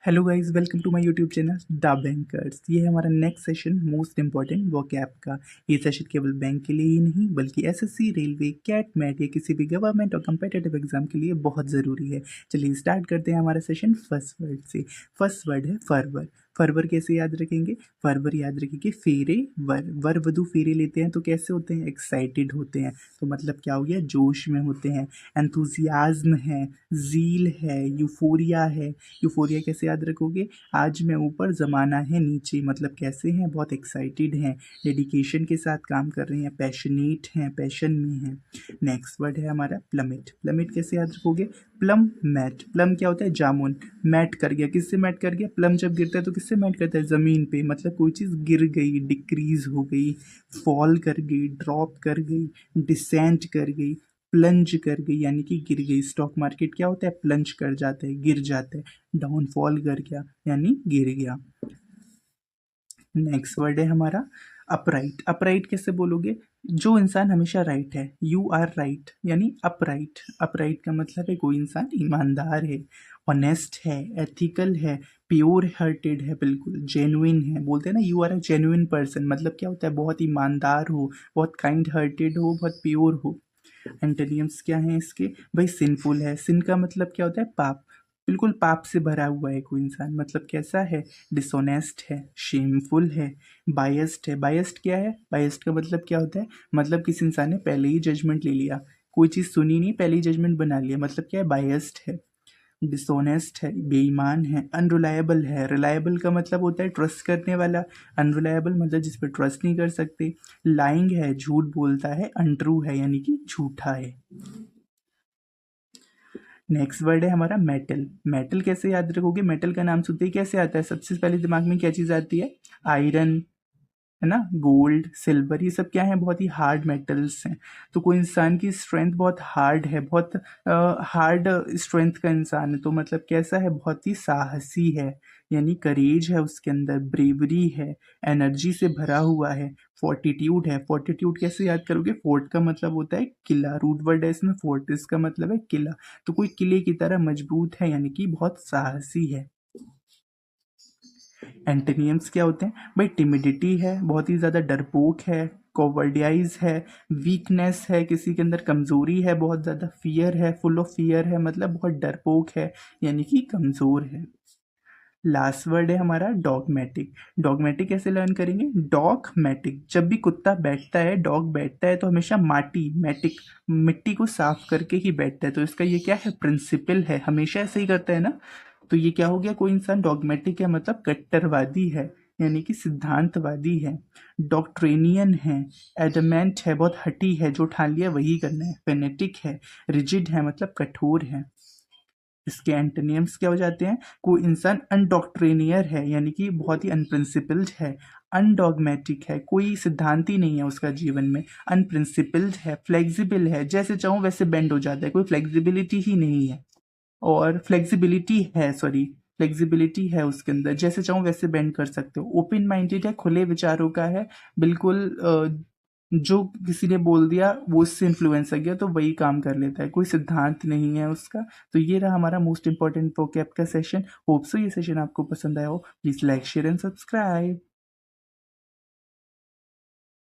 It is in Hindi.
Hello guys, welcome to my YouTube channel the bankers. ये है हमारा next session, most important vocab का। ये सेशन केवल बैंक के लिए ही नहीं बल्कि एसएससी, रेलवे, कैट, मैट या किसी भी गवर्नमेंट और कम्पिटिटिव एग्जाम के लिए बहुत ज़रूरी है। चलिए स्टार्ट करते हैं हमारा सेशन फर्स्ट वर्ड से। फर्स्ट वर्ड है फरवर। फरवर कैसे याद रखेंगे? फरवर याद रखेंगे फेरे वर वधु फेरे लेते हैं तो कैसे होते हैं? एक्साइटेड होते हैं। तो मतलब क्या हो गया? जोश में होते हैं। एंथुजियाज्म है, जील है, यूफोरिया है। यूफोरिया कैसे याद रखोगे? आज मैं ऊपर ज़माना है नीचे, मतलब कैसे हैं? बहुत एक्साइटेड हैं, डेडिकेशन के साथ काम कर रहे हैं, पैशनेट हैं, पैशन में हैं। नेक्स्ट वर्ड है हमारा प्लमिट। प्लमिट कैसे याद रखोगे? Plum mat. प्लम क्या होता है? जामुन। मैट कर गया, किससे मैट कर गया? प्लम जब गिरता है तो किससे मैट करता है? ज़मीन पे। मतलब कोई चीज़ गिर गई, डिक्रीज हो गई, फॉल कर गई, ड्रॉप कर गई, डिसेंट कर गई, प्लंज कर गई यानी कि गिर गई। स्टॉक मार्केट क्या होता है? प्लंज कर जाता है, गिर जाता है। डाउनफॉल कर गया यानी गिर गया। नेक्स्ट वर्ड है हमारा अपराइट। अपराइट कैसे बोलोगे? जो इंसान हमेशा राइट है, यू आर राइट यानी अपराइट। अपराइट का मतलब है कोई इंसान ईमानदार है, ऑनेस्ट है, एथिकल है, प्योर हार्टेड है, बिल्कुल जेन्युइन है। बोलते हैं ना you are a genuine person, मतलब क्या होता है? बहुत ईमानदार हो, बहुत काइंड हार्टेड हो, बहुत प्योर हो। एंटोनियम्स क्या हैं इसके? भाई सिंफुल है। सिन का मतलब क्या होता है? पाप। बिल्कुल पाप से भरा हुआ है कोई इंसान, मतलब कैसा है? डिसऑनेस्ट है, शेमफुल है, बायस्ड है। बायस्ड क्या है? बायस्ड का मतलब क्या होता है? मतलब किसी इंसान ने पहले ही जजमेंट ले लिया, कोई चीज़ सुनी नहीं, पहले ही जजमेंट बना लिया, मतलब क्या है? बायस्ड है। डिसऑनेस्ट है, बेईमान है, अनरिलायबल है। रिलायबल का मतलब होता है ट्रस्ट करने वाला, अनरिलायबल मतलब जिस पर ट्रस्ट नहीं कर सकते। लाइंग है, झूठ बोलता है, अनट्रू है यानी कि झूठा है। नेक्स्ट वर्ड है हमारा मेटल। मेटल कैसे याद रखोगे? मेटल का नाम सुनते ही कैसे आता है? सबसे पहले दिमाग में क्या चीज़ आती है? आयरन, है ना, गोल्ड, सिल्वर, ये सब क्या है? बहुत ही हार्ड मेटल्स हैं। तो कोई इंसान की स्ट्रेंथ बहुत हार्ड है, बहुत हार्ड स्ट्रेंथ का इंसान है, तो मतलब कैसा है? बहुत ही साहसी है, यानी करेज है उसके अंदर, ब्रेवरी है, एनर्जी से भरा हुआ है। फोर्टिट्यूड है। फोर्टिट्यूड कैसे याद करोगे? फोर्ट का मतलब होता है किला, रूट वर्ड है इसमें, फोर्ट इसका मतलब है किला। तो कोई किले की तरह मजबूत है यानी कि बहुत साहसी है। एंटोनियम्स क्या होते हैं? भाई टिमिडिटी है, बहुत ही ज़्यादा डरपोक है, कोवर्डियाइज है, वीकनेस है, किसी के अंदर कमज़ोरी है, बहुत ज़्यादा फियर है, फुल ऑफ फियर है, मतलब बहुत डरपोक है यानी कि कमज़ोर है। लास्ट वर्ड है हमारा डॉगमेटिक। डॉगमेटिक कैसे लर्न करेंगे? डॉगमेटिक, जब भी कुत्ता बैठता है, डॉग बैठता है तो हमेशा माटी, मैटिक, मिट्टी को साफ करके ही बैठता है। तो इसका ये क्या है? प्रिंसिपल है, हमेशा ऐसे ही करता है ना। तो ये क्या हो गया? कोई इंसान डॉगमेटिक है मतलब कट्टरवादी है, यानी कि सिद्धांतवादी है। डॉक्ट्रेनियन है, एडमेंट है, बहुत हठी है, जो ठान लिया वही करना है। फेनेटिक है, रिजिड है, मतलब कठोर है। इसके एंटोनियम्स क्या हो जाते हैं? कोई इंसान अनडॉक्ट्रेनियर है यानी कि बहुत ही अनप्रिंसिपल्ड है। अनडॉगमेटिक है, कोई सिद्धांत ही नहीं है उसका जीवन में। अनप्रिंसिपल्ड है, फ्लेक्सिबल है, जैसे चाहूँ वैसे बेंड हो जाता है, कोई फ्लेक्सिबिलिटी ही नहीं है। और फ्लेक्सिबिलिटी है, सॉरी, फ्लेक्सिबिलिटी है उसके अंदर, जैसे चाहूँ वैसे बेंड कर सकते हो। ओपन माइंडेड है, खुले विचारों का है, बिल्कुल जो किसी ने बोल दिया वो उससे इन्फ्लुएंस आ गया तो वही काम कर लेता है, कोई सिद्धांत नहीं है उसका। तो ये रहा हमारा मोस्ट इंपॉर्टेंट वोकैब का सेशन। होप सो ये सेशन आपको पसंद आया हो। Please like, share and subscribe.